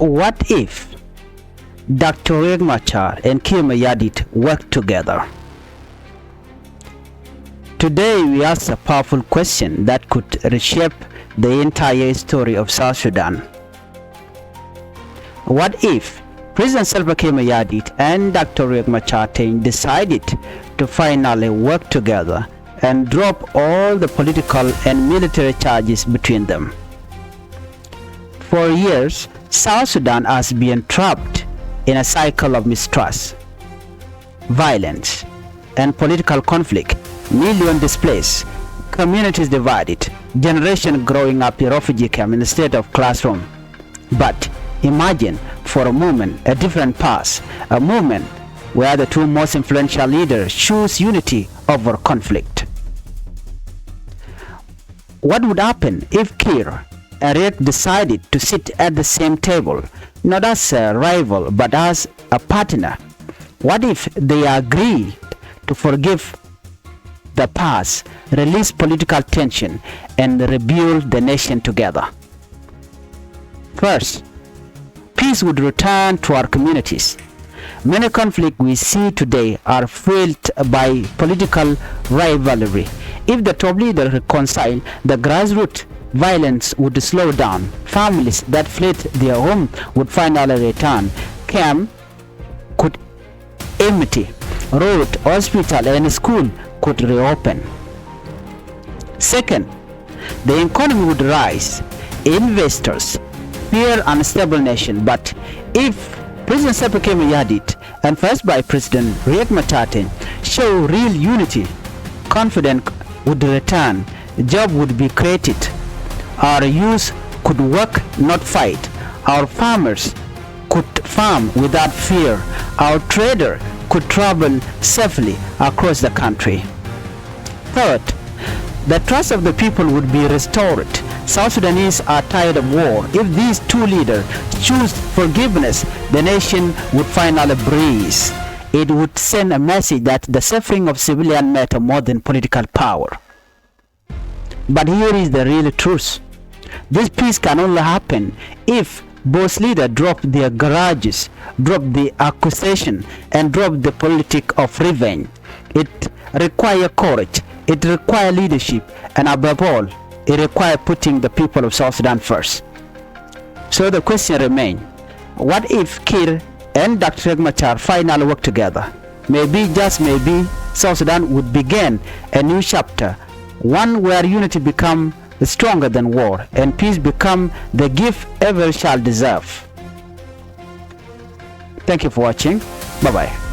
What if Dr. Machar and Kiir work together? Today we ask a powerful question that could reshape the entire story of South Sudan. What if President Salva Kiir and Dr. Machar decided to finally work together and drop all the political and military charges between them? For years, South Sudan has been trapped in a cycle of mistrust, violence, and political conflict. Millions displaced, communities divided, generation growing up in refugee camp instead of classroom. But imagine for a moment a different path, a moment where the two most influential leaders choose unity over conflict. What would happen if Kiir and Nyak decided to sit at the same table, not as a rival but as a partner? What if they agreed to forgive the past, release political tension, and rebuild the nation together? First, peace would return to our communities. Many conflicts we see today are fueled by political rivalry. If the top leader reconciled, the grassroots violence would slow down. Families that fled their home would finally return. Camp could empty. Road, hospital, and school could reopen. Second, the economy would rise. Investors fear unstable nation, but if President Salva Kiir and first by President Nyak show real unity, confidence would return, job would be created, our youth could work, not fight, our farmers could farm without fear, our trader could travel safely across the country. Third, the trust of the people would be restored. South Sudanese are tired of war. If these two leaders choose forgiveness, the nation would finally breathe. It would send a message that the suffering of civilians matter more than political power. But here is the real truth. This peace can only happen if both leaders drop their garages, drop the accusation, and drop the politic of revenge. It requires courage, it requires leadership, and above all, it requires putting the people of South Sudan first. So the question remains, what if Kiir and Dr. Machar finally work together? Maybe, just maybe, South Sudan would begin a new chapter, one where unity becomes stronger than war and peace become the gift every child deserve. Thank you for watching. Bye bye.